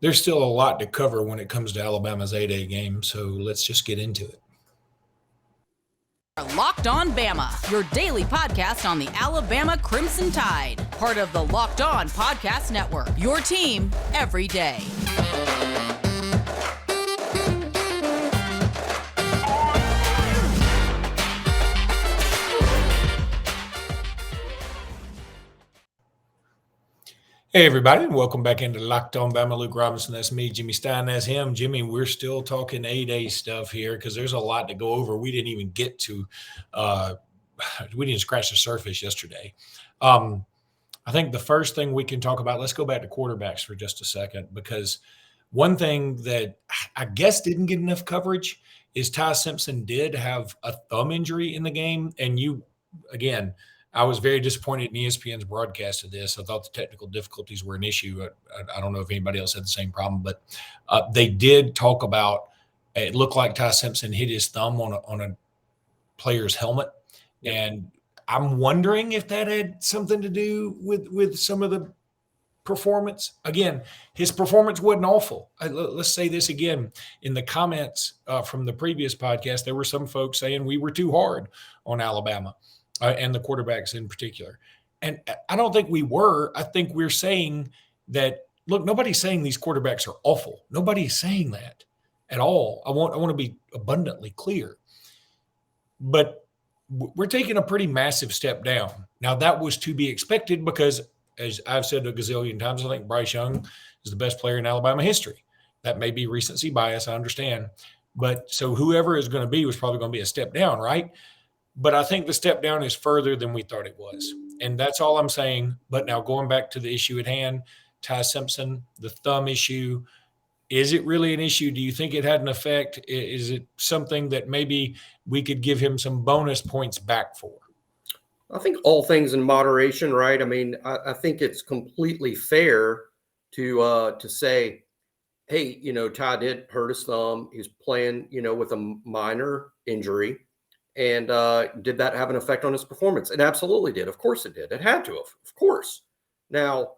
there's still a lot to cover when it comes to Alabama's A-Day game, so let's just get into it. Locked On Bama, your daily podcast on the Alabama Crimson Tide. Part of the Locked On Podcast Network, your team every day. Hey, everybody, and welcome back into Locked On Bama. Luke Robinson, that's me. Jimmy Stein, that's him. Jimmy, we're still talking A-Day stuff here because there's a lot to go over. We didn't even get to we didn't scratch the surface yesterday. I think the first thing we can talk about, let's go back to quarterbacks for just a second, because one thing that I guess didn't get enough coverage is Ty Simpson did have a thumb injury in the game. And again, I was very disappointed in ESPN's broadcast of this. I thought the technical difficulties were an issue. I don't know if anybody else had the same problem, but they did talk about it looked like Ty Simpson hit his thumb on a player's helmet. Yep. And I'm wondering if that had something to do with some of the performance. Again, his performance wasn't awful. Let's say this again. In the comments from the previous podcast, there were some folks saying we were too hard on Alabama. And the quarterbacks in particular. And I don't think we were. I think we're saying that, look, nobody's saying these quarterbacks are awful. Nobody's saying that at all. I want to be abundantly clear. But we're taking a pretty massive step down. Now, that was to be expected because, as I've said a gazillion times, I think Bryce Young is the best player in Alabama history. That may be recency bias, I understand. But so whoever is going to be was probably going to be a step down, right? But I think the step down is further than we thought it was. And that's all I'm saying. But now going back to the issue at hand, Ty Simpson, the thumb issue, is it really an issue? Do you think it had an effect? Is it something that maybe we could give him some bonus points back for? I think all things in moderation, right? I mean, I think it's completely fair to say, hey, Ty did hurt his thumb. He's playing, with a minor injury. And did that have an effect on his performance? It absolutely did. Of course it did. It had to have, of course. Now,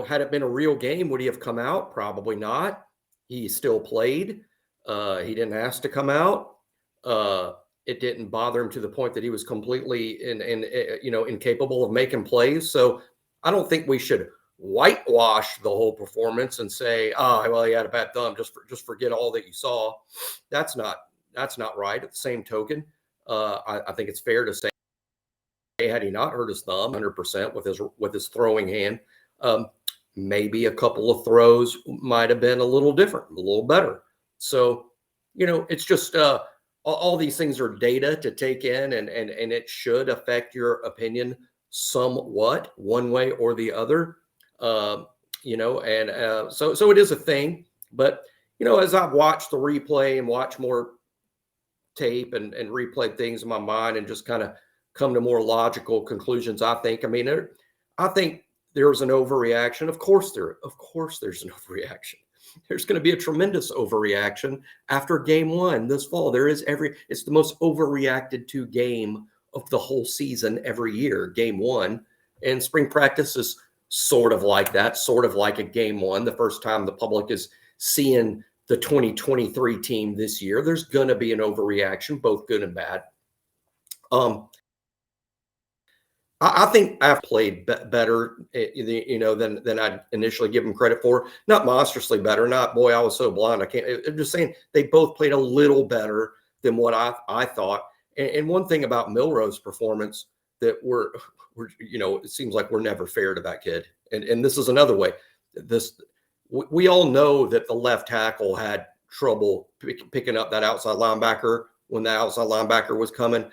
had it been a real game, would he have come out? Probably not. He still played. He didn't ask to come out. It didn't bother him to the point that he was completely incapable of making plays. So I don't think we should whitewash the whole performance and say, oh, well, he had a bad thumb. Just forget all that you saw. That's not right. At the same token, I think it's fair to say, had he not hurt his thumb 100% with his throwing hand, maybe a couple of throws might have been a little different, a little better. So, it's just all these things are data to take in, and it should affect your opinion somewhat, one way or the other. So it is a thing. But as I've watched the replay and watched more tape and replay things in my mind and just kind of come to more logical conclusions, I think there was an overreaction. Of course there's an overreaction. There's going to be a tremendous overreaction after game one this fall. It's the most overreacted to game of the whole season every year, game one. And spring practice is sort of like that, sort of like a game one, the first time the public is seeing the 2023 team this year. There's going to be an overreaction, both good and bad. I think I've played better, than I'd initially give them credit for. Not monstrously better. Not, boy, I was so blind. I'm just saying they both played a little better than what I thought. And one thing about Milroe's performance that it seems like we're never fair to that kid. And this is another way. We all know that the left tackle had trouble picking up that outside linebacker when that outside linebacker was coming.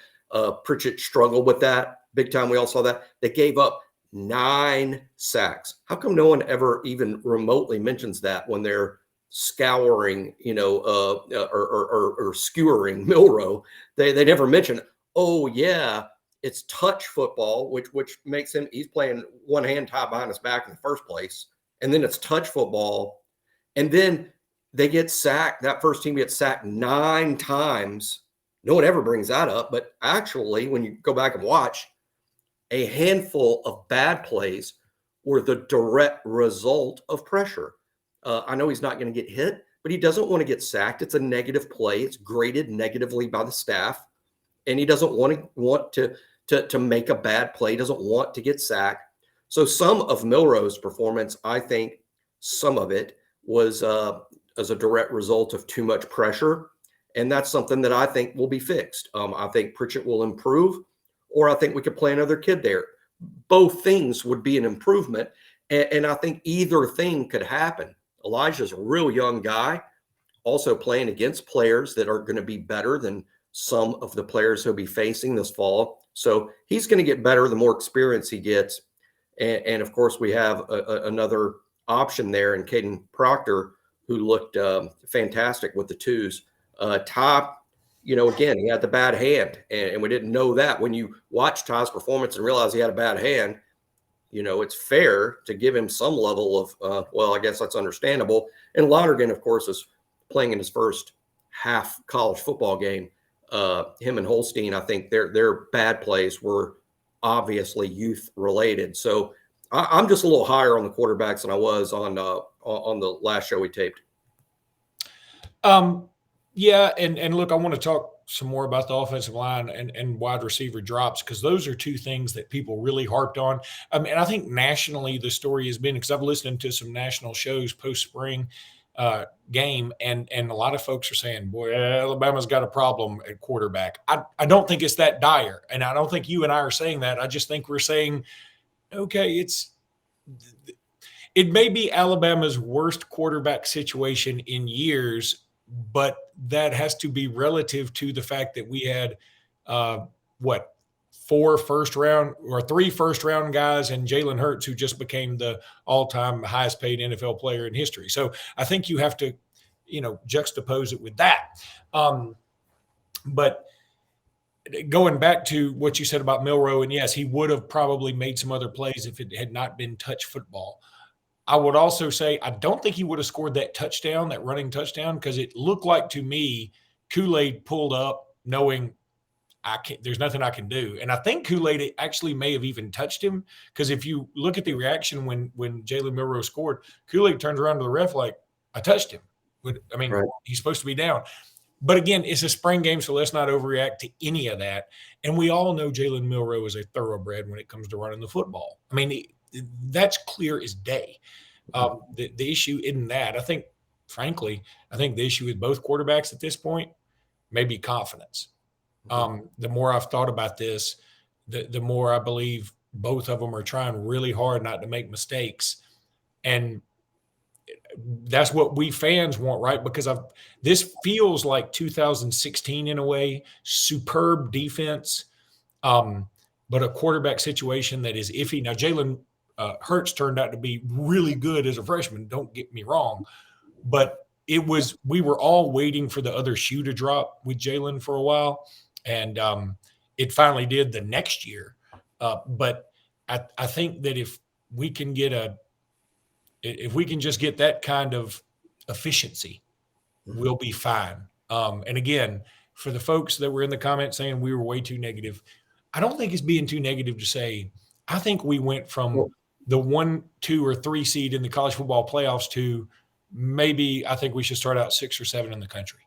Pritchett struggled with that big time. We all saw that. They gave up 9 sacks. How come no one ever even remotely mentions that when they're scouring, or skewering Milroe? They never mention, oh yeah, it's touch football, which makes he's playing one hand tied behind his back in the first place. And then it's touch football. And then they get sacked. That first team gets sacked 9 times. No one ever brings that up. But actually, when you go back and watch, a handful of bad plays were the direct result of pressure. I know he's not going to get hit, but he doesn't want to get sacked. It's a negative play. It's graded negatively by the staff, and he doesn't want to make a bad play. He doesn't want to get sacked. So some of Milroe's performance, I think, some of it was as a direct result of too much pressure, and that's something that I think will be fixed. I think Pritchett will improve, or I think we could play another kid there. Both things would be an improvement, and I think either thing could happen. Elijah's a real young guy, also playing against players that are going to be better than some of the players he'll be facing this fall. So he's going to get better the more experience he gets. And of course, we have another option there in Caden Proctor, who looked fantastic with the twos. Ty, again, he had the bad hand, and we didn't know that. When you watch Ty's performance and realize he had a bad hand, it's fair to give him some level of, I guess that's understandable. And Lonergan, of course, is playing in his first half college football game. Him and Holstein, I think their bad plays were obviously youth related. So I'm just a little higher on the quarterbacks than I was on the last show we taped. Yeah. And look, I want to talk some more about the offensive line and wide receiver drops, because those are two things that people really harped on. And I think nationally the story has been, because I've listened to some national shows post spring game, and a lot of folks are saying, boy, Alabama's got a problem at quarterback. I don't think it's that dire, and I don't think you and I are saying that. I just think we're saying, okay, it may be Alabama's worst quarterback situation in years, but that has to be relative to the fact that we had three first round guys and Jalen Hurts, who just became the all-time highest paid NFL player in history. So I think you have to, juxtapose it with that. But going back to what you said about Milroe, and yes, he would have probably made some other plays if it had not been touch football. I would also say I don't think he would have scored that touchdown, that running touchdown, because it looked like to me Kool-Aid pulled up knowing there's nothing I can do. And I think Kool-Aid actually may have even touched him, because if you look at the reaction when Jalen Milroe scored, Kool-Aid turns around to the ref like, I touched him. Right. He's supposed to be down. But again, it's a spring game, so let's not overreact to any of that. And we all know Jalen Milroe is a thoroughbred when it comes to running the football. That's clear as day. The issue isn't that. I think the issue with both quarterbacks at this point may be confidence. The more I've thought about this, the more I believe both of them are trying really hard not to make mistakes. And that's what we fans want, right? Because this feels like 2016 in a way, superb defense, but a quarterback situation that is iffy. Now, Jalen Hurts turned out to be really good as a freshman, don't get me wrong, but we were all waiting for the other shoe to drop with Jalen for a while, and it finally did the next year. But I think that if we can just get that kind of efficiency, we'll be fine. And again, for the folks that were in the comments saying we were way too negative, I don't think it's being too negative to say, I think we went from the 1, 2, or 3 seed in the college football playoffs to maybe I think we should start out 6 or 7 in the country.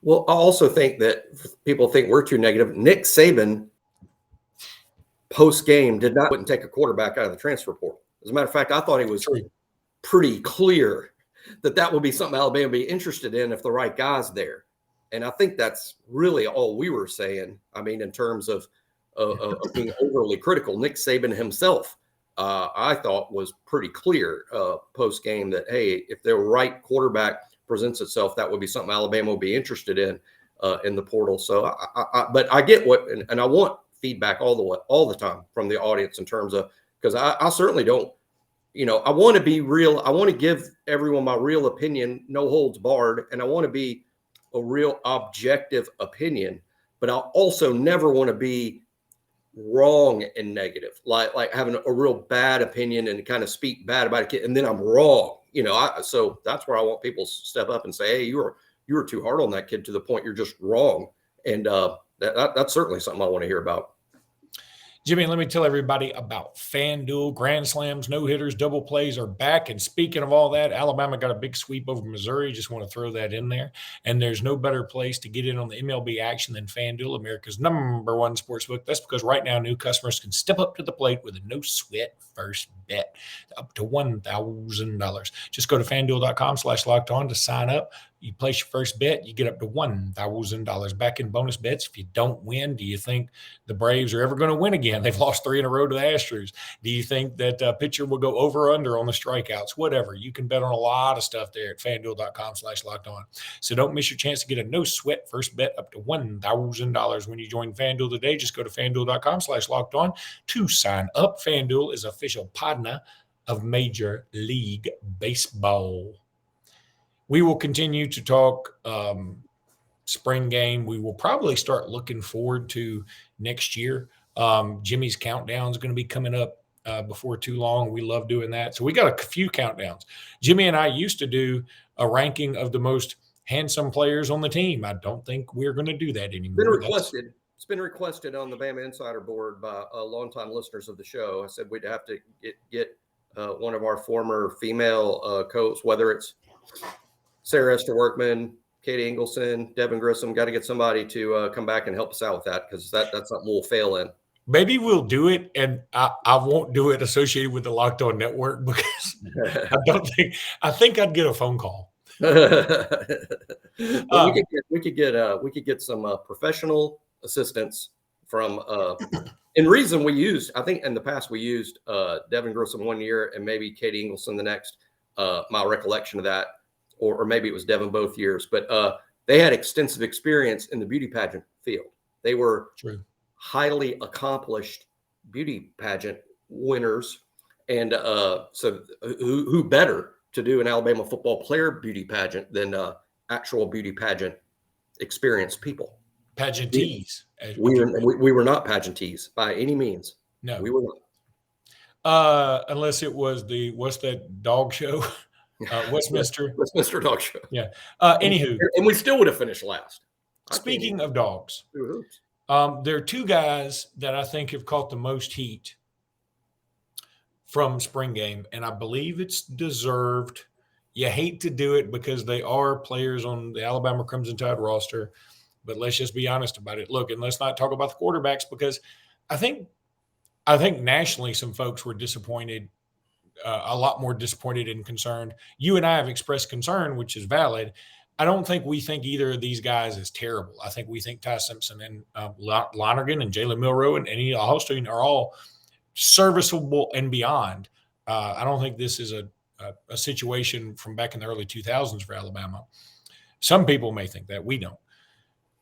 Well, I also think that people think we're too negative. Nick Saban, post-game, wouldn't take a quarterback out of the transfer portal. As a matter of fact, I thought he was pretty clear that would be something Alabama would be interested in if the right guy's there. And I think that's really all we were saying. In terms of being overly critical, Nick Saban himself, I thought was pretty clear post-game that, hey, if the right quarterback presents itself, that would be something Alabama would be interested in the portal. So, but I get and I want feedback all the time from the audience in terms of, because I certainly don't, I want to be real. I want to give everyone my real opinion, no holds barred, and I want to be a real objective opinion, but I also never want to be wrong and negative, like having a real bad opinion and kind of speak bad about a kid, and then I'm wrong. So that's where I want people to step up and say, hey, you were too hard on that kid to the point you're just wrong. And that's certainly something I want to hear about. Jimmy, let me tell everybody about FanDuel. Grand slams, no-hitters, double plays are back. And speaking of all that, Alabama got a big sweep over Missouri. Just want to throw that in there. And there's no better place to get in on the MLB action than FanDuel, America's #1 sportsbook. That's because right now new customers can step up to the plate with a no-sweat first bet up to $1,000. Just go to FanDuel.com/lockedon to sign up. You place your first bet, you get up to $1,000 back in bonus bets. If you don't win, do you think the Braves are ever going to win again? They've lost 3 in a row to the Astros. Do you think that pitcher will go over or under on the strikeouts? Whatever. You can bet on a lot of stuff there at FanDuel.com/lockedon. So don't miss your chance to get a no-sweat first bet up to $1,000 when you join FanDuel today. Just go to FanDuel.com/lockedon to sign up. FanDuel is official partner of Major League Baseball. We will continue to talk spring game. We will probably start looking forward to next year. Jimmy's countdown is going to be coming up before too long. We love doing that. So we got a few countdowns. Jimmy and I used to do a ranking of the most handsome players on the team. I don't think we're going to do that anymore. It's been requested on the Bama Insider board by longtime listeners of the show. I said we'd have to get one of our former female coaches, whether it's Sarah Esther Workman, Katie Ingleson, Devin Grissom, got to get somebody to come back and help us out with that, because that's something we'll fail in. Maybe we'll do it, and I won't do it associated with the Locked On Network, because I think I'd get a phone call. Well, we could get some professional assistance from in reason we used, I think in the past we used Devin Grissom 1 year and maybe Katie Ingleson the next. My recollection of that. Or maybe it was Devin both years, but they had extensive experience in the beauty pageant field. They were highly accomplished beauty pageant winners. And so who better to do an Alabama football player beauty pageant than actual beauty pageant experienced people? Pageantees. We were not pageantees by any means. No. We were not. Unless it was what's that dog show? Westminster Dog Show. Yeah. Anywho. And we still would have finished last. Speaking of dogs, there are 2 guys that I think have caught the most heat from spring game, and I believe it's deserved. You hate to do it because they are players on the Alabama Crimson Tide roster, but let's just be honest about it. Look, and let's not talk about the quarterbacks, because I think nationally some folks were disappointed. A lot more disappointed and concerned. You and I have expressed concern, which is valid. I don't think we think either of these guys is terrible. I think we think Ty Simpson and Lonergan and Jalen Milroe and Eddie Holstein are all serviceable and beyond. I don't think this is a situation from back in the early 2000s for Alabama. Some people may think that. We don't.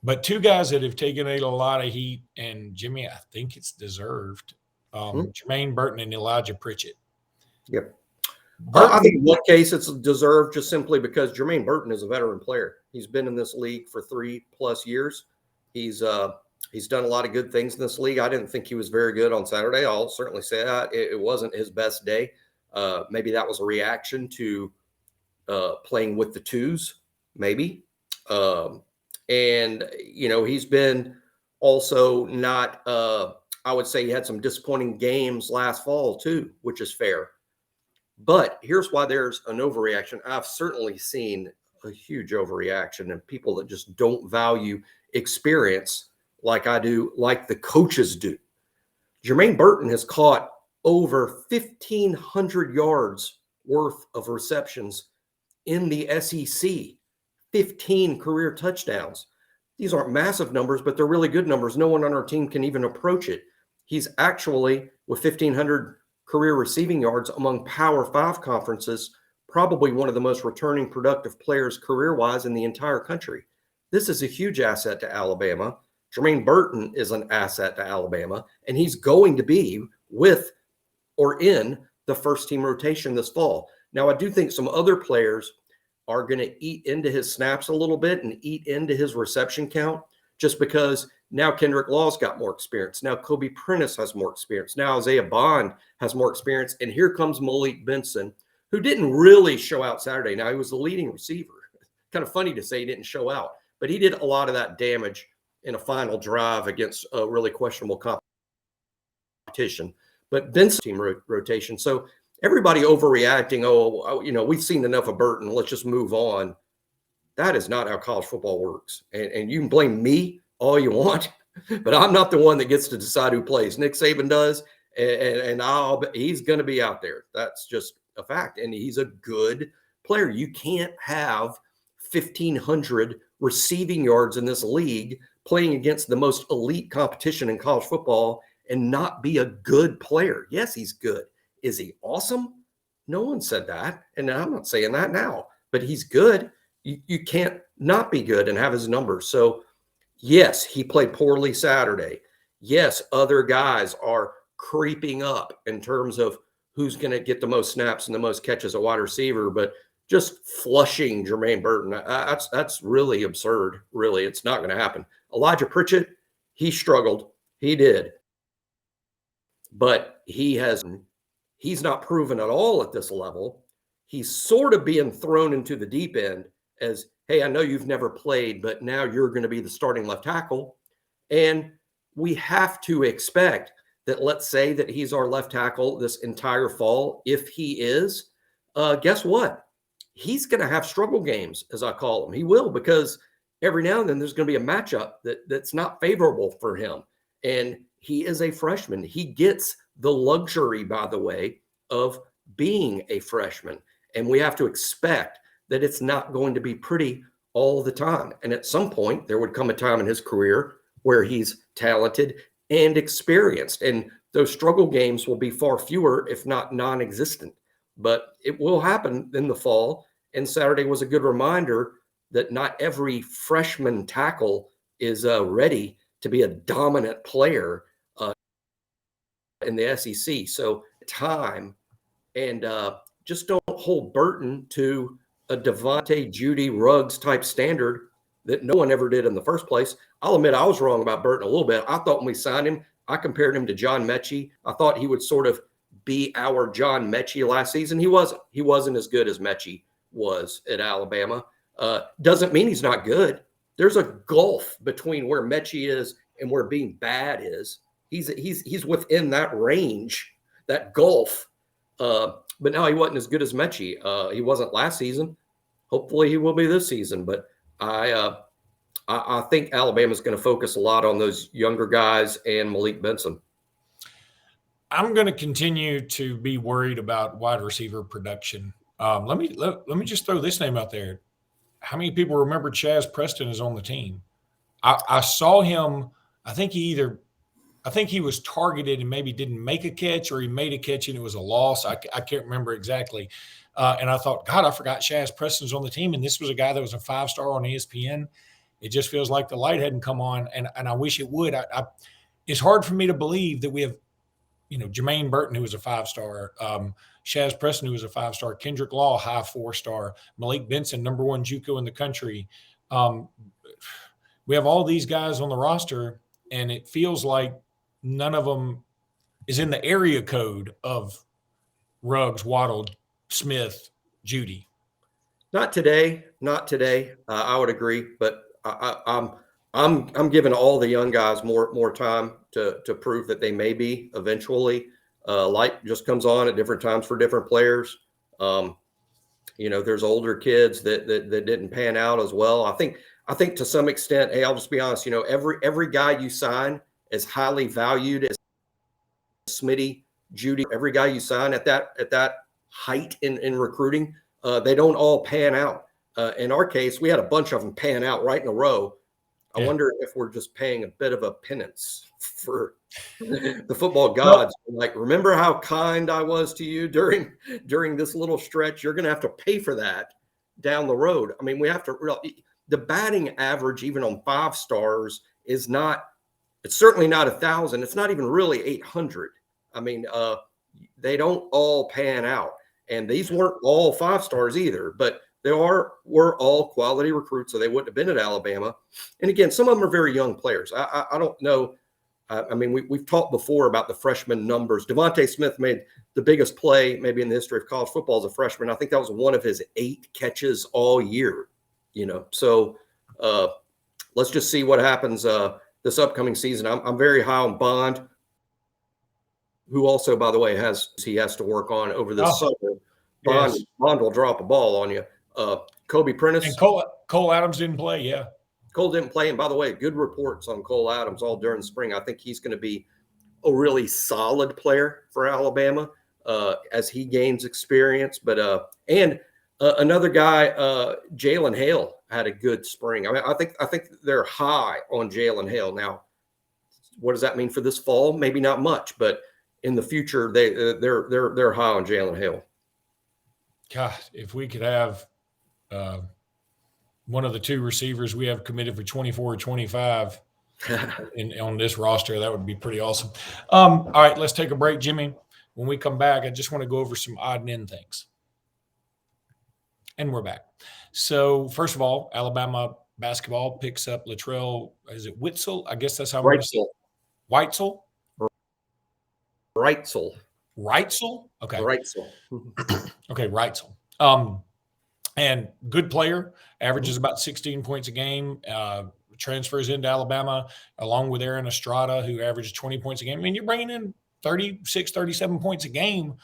But 2 guys that have taken a lot of heat, and Jimmy, I think it's deserved. Jermaine Burton and Elijah Pritchett. Yep. I think in one case it's deserved just simply because Jermaine Burton is a veteran player. He's been in this league for 3+ years. He's done a lot of good things in this league. I didn't think he was very good on Saturday. I'll certainly say that. It wasn't his best day. Maybe that was a reaction to playing with the twos, maybe. And, he's been also not I would say he had some disappointing games last fall too, which is fair. But here's why there's an overreaction. I've certainly seen a huge overreaction and people that just don't value experience like I do, like the coaches do. Jermaine Burton has caught over 1,500 yards worth of receptions in the SEC, 15 career touchdowns. These aren't massive numbers, but they're really good numbers. No one on our team can even approach it. He's actually, with 1,500 career receiving yards among Power 5 conferences, probably one of the most returning productive players career-wise in the entire country. This is a huge asset to Alabama. Jermaine Burton is an asset to Alabama, and he's going to be with or in the first-team rotation this fall. Now, I do think some other players are going to eat into his snaps a little bit and eat into his reception count just because now Kendrick Law's got more experience. Now Kobe Prentice has more experience. Now Isaiah Bond has more experience. And here comes Malik Benson, who didn't really show out Saturday. Now, he was the leading receiver. Kind of funny to say he didn't show out, but he did a lot of that damage in a final drive against a really questionable competition. competition, but Benson team rotation. So everybody overreacting. Oh, we've seen enough of Burton. Let's just move on. That is not how college football works. And you can blame me all you want, but I'm not the one that gets to decide who plays. Nick Saban does, and he's going to be out there. That's just a fact. And he's a good player. You can't have 1,500 receiving yards in this league playing against the most elite competition in college football and not be a good player. Yes, he's good. Is he awesome? No one said that. And I'm not saying that now, but he's good. You can't not be good and have his numbers. So, yes, he played poorly Saturday. Yes, other guys are creeping up in terms of who's going to get the most snaps and the most catches at wide receiver, but just flushing Jermaine Burton, that's really absurd. Really, it's not going to happen. Elijah Pritchett, he struggled. He did. But he's not proven at all at this level. He's sort of being thrown into the deep end as, hey, I know you've never played, but now you're going to be the starting left tackle. And we have to expect that, let's say that he's our left tackle this entire fall. If he is, guess what? He's going to have struggle games, as I call them. He will, because every now and then there's going to be a matchup that's not favorable for him. And he is a freshman. He gets the luxury, by the way, of being a freshman. And we have to expect that it's not going to be pretty all the time. And at some point, there would come a time in his career where he's talented and experienced. And those struggle games will be far fewer, if not non-existent. But it will happen in the fall. And Saturday was a good reminder that not every freshman tackle is ready to be a dominant player in the SEC. So time, and just don't hold Burton to a Devontae, Judy, Ruggs type standard that no one ever did in the first place. I'll admit I was wrong about Burton a little bit. I thought when we signed him, I compared him to John Mechie. I thought he would sort of be our John Mechie last season. He wasn't. He wasn't as good as Mechie was at Alabama. Doesn't mean he's not good. There's a gulf between where Mechie is and where being bad is. He's within that range, that gulf. But no, he wasn't as good as Mechie. He wasn't last season. Hopefully he will be this season. But I think Alabama's going to focus a lot on those younger guys and Malik Benson. I'm going to continue to be worried about wide receiver production. Let me just throw this name out there. How many people remember Chaz Preston is on the team? I saw him. I think he was targeted and maybe didn't make a catch, or he made a catch and it was a loss. I can't remember exactly. And I thought, God, I forgot Chaz Preston's on the team. And this was a guy that was a 5-star on ESPN. It just feels like the light hadn't come on, and I wish it would. It's hard for me to believe that we have, Jermaine Burton, who was a 5-star, Chaz Preston, who was a 5-star, Kendrick Law, high 4-star, Malik Benson, number 1 JUCO in the country. We have all these guys on the roster, and it feels like none of them is in the area code of Ruggs, Waddle, Smith, Judy. Not today. I would agree, but I'm giving all the young guys more time to prove that they may be eventually. Light just comes on at different times for different players. There's older kids that didn't pan out as well. I think to some extent, hey, I'll just be honest. Every guy you sign is highly valued as Smitty, Judy. Every guy you sign at that height in recruiting, they don't all pan out. In our case, we had a bunch of them pan out right in a row. I wonder if we're just paying a bit of a penance for the football gods. Like, remember how kind I was to you during this little stretch? You're going to have to pay for that down the road. I mean, we have to the batting average, even on 5-stars, is not, it's certainly not 1,000. It's not even really 800. I mean, they don't all pan out. And these weren't all 5-stars either, but were all quality recruits, so they wouldn't have been at Alabama. And again, some of them are very young players. I don't know. I mean, we've talked before about the freshman numbers. Devontae Smith made the biggest play maybe in the history of college football as a freshman. I think that was one of his 8 catches all year. So let's just see what happens this upcoming season. I'm very high on Bond. who also, by the way, he has to work on over this summer. Bond will drop a ball on you. Kobe Prentice. And Cole Adams didn't play, yeah. Cole didn't play. And by the way, good reports on Cole Adams all during the spring. I think he's going to be a really solid player for Alabama as he gains experience. But another guy, Jalen Hale, had a good spring. I mean, I think they're high on Jalen Hale. Now, what does that mean for this fall? Maybe not much, but in the future, they're high on Jalen Hale. God, if we could have one of the two receivers we have committed for 24 or 25 on this roster, that would be pretty awesome. All right, let's take a break, Jimmy. When we come back, I just want to go over some odd and end things. And we're back. So, first of all, Alabama basketball picks up Latrell, is it Whitsell? I guess that's how I'm going to say it. Whitesell? Wrightsell. Wrightsell? Okay. Wrightsell. Okay, Wrightsell. And good player, averages about 16 points a game, transfers into Alabama along with Aaron Estrada, who averages 20 points a game. I mean, you're bringing in 36, 37 points a game.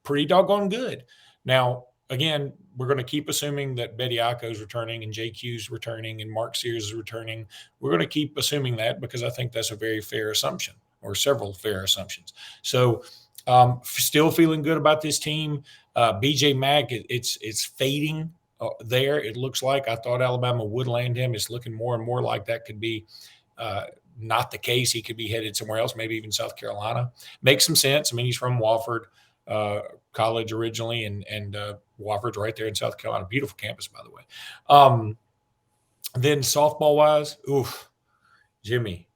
Pretty doggone good. Now, again, we're going to keep assuming that Bediako is returning and JQ's returning and Mark Sears is returning. We're going to keep assuming that because I think that's a very fair assumption, or several fair assumptions. So still feeling good about this team. BJ Mack, it's fading there. It looks like I thought Alabama would land him. It's looking more and more like that could be not the case. He could be headed somewhere else, maybe even South Carolina. Makes some sense. I mean, he's from Wofford College originally, and Wofford's right there in South Carolina. Beautiful campus, by the way. Then softball-wise, Jimmy.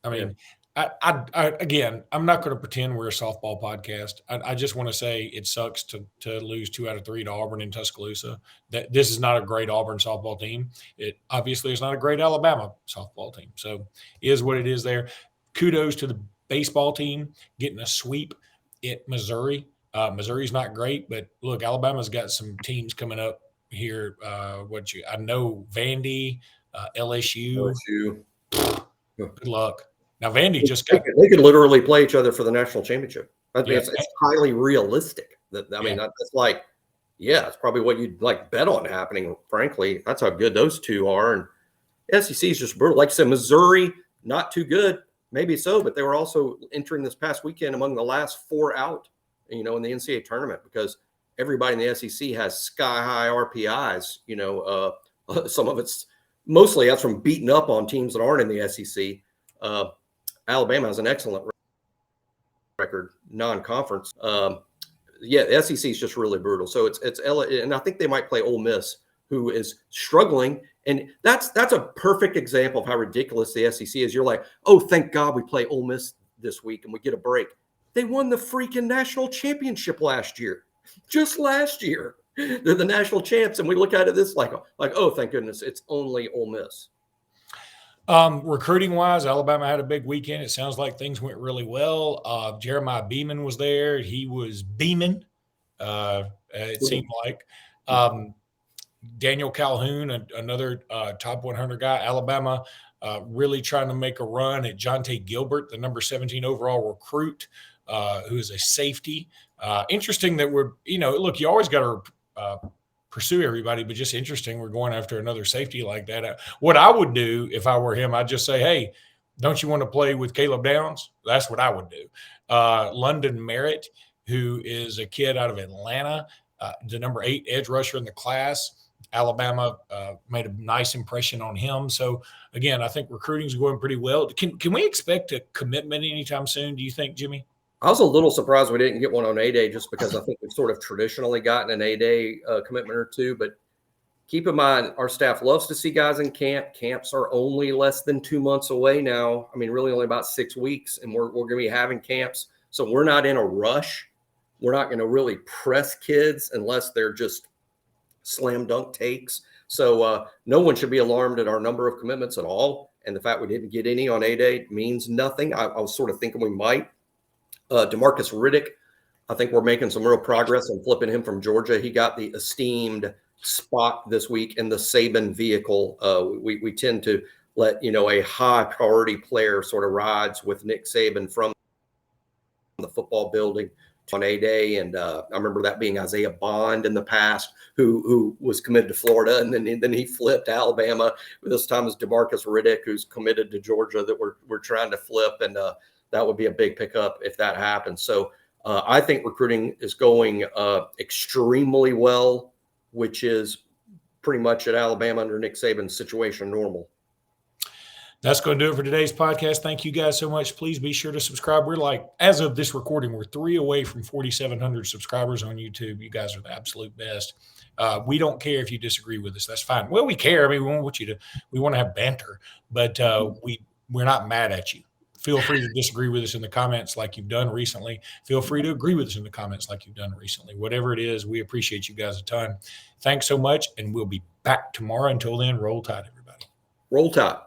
I mean, I again, I'm not going to pretend we're a softball podcast. I just want to say it sucks to lose 2 out of 3 to Auburn and Tuscaloosa. That this is not a great Auburn softball team. It obviously is not a great Alabama softball team. So it is what it is there. Kudos to the baseball team getting a sweep at Missouri. Missouri's not great, but look, Alabama's got some teams coming up here. I know Vandy, LSU. Good luck. Now, Vandy just got – They could literally play each other for the national championship. I mean, it's highly realistic. Mean, that's like, it's probably what you'd like bet on happening, frankly. That's how good those two are. And SEC is just brutal. Like I said, Missouri, not too good. Maybe so, but they were also entering this past weekend among the last 4 out, in the NCAA tournament because everybody in the SEC has sky-high RPIs. Some of it's – mostly that's from beating up on teams that aren't in the SEC. Alabama has an excellent record, non-conference. The SEC is just really brutal. So it's and I think they might play Ole Miss, who is struggling, and that's a perfect example of how ridiculous the SEC is. You're like, oh, thank God we play Ole Miss this week and we get a break. They won the freaking national championship last year, just last year. They're the national champs, and we look at it this like, oh, thank goodness, it's only Ole Miss. Recruiting wise, Alabama had a big weekend. It sounds like things went really well. Jeremiah Beeman was there. He was beaming. It seemed like Daniel Calhoun, another top 100 guy, Alabama, really trying to make a run at Jonte Gilbert, the number 17 overall recruit, who is a safety. Interesting that we're, look, you always got to pursue everybody, but just interesting we're going after another safety like that. What I would do if I were him, I'd just say, hey, don't you want to play with Caleb Downs? That's what I would do. London Merritt, who is a kid out of Atlanta, the number 8 edge rusher in the class. Alabama made a nice impression on him. So, again, I think recruiting is going pretty well. Can we expect a commitment anytime soon, do you think, Jimmy? I was a little surprised we didn't get one on A-Day just because I think we've sort of traditionally gotten an A-Day commitment or two. But keep in mind, our staff loves to see guys in camp. Camps are only less than 2 months away now. I mean, really only about 6 weeks, and we're going to be having camps. So we're not in a rush. We're not going to really press kids unless they're just slam dunk takes. So no one should be alarmed at our number of commitments at all. And the fact we didn't get any on A-Day means nothing. I was sort of thinking we might. DeMarcus Riddick, I think we're making some real progress on flipping him from Georgia. He got the esteemed spot this week in the Saban vehicle. We tend to let, a high priority player sort of rides with Nick Saban from the football building on A-Day. And I remember that being Isaiah Bond in the past, who was committed to Florida, and then he flipped to Alabama. This time is DeMarcus Riddick, who's committed to Georgia, that we're trying to flip, and that would be a big pickup if that happens. So I think recruiting is going extremely well, which is pretty much at Alabama under Nick Saban's situation normal. That's going to do it for today's podcast. Thank you guys so much. Please be sure to subscribe. We're like, as of this recording, we're 3 away from 4,700 subscribers on YouTube. You guys are the absolute best. We don't care if you disagree with us. That's fine. Well, we care. I mean, we want to have banter, but we're not mad at you. Feel free to disagree with us in the comments like you've done recently. Feel free to agree with us in the comments like you've done recently. Whatever it is, we appreciate you guys a ton. Thanks so much, and we'll be back tomorrow. Until then, roll tide, everybody. Roll tide.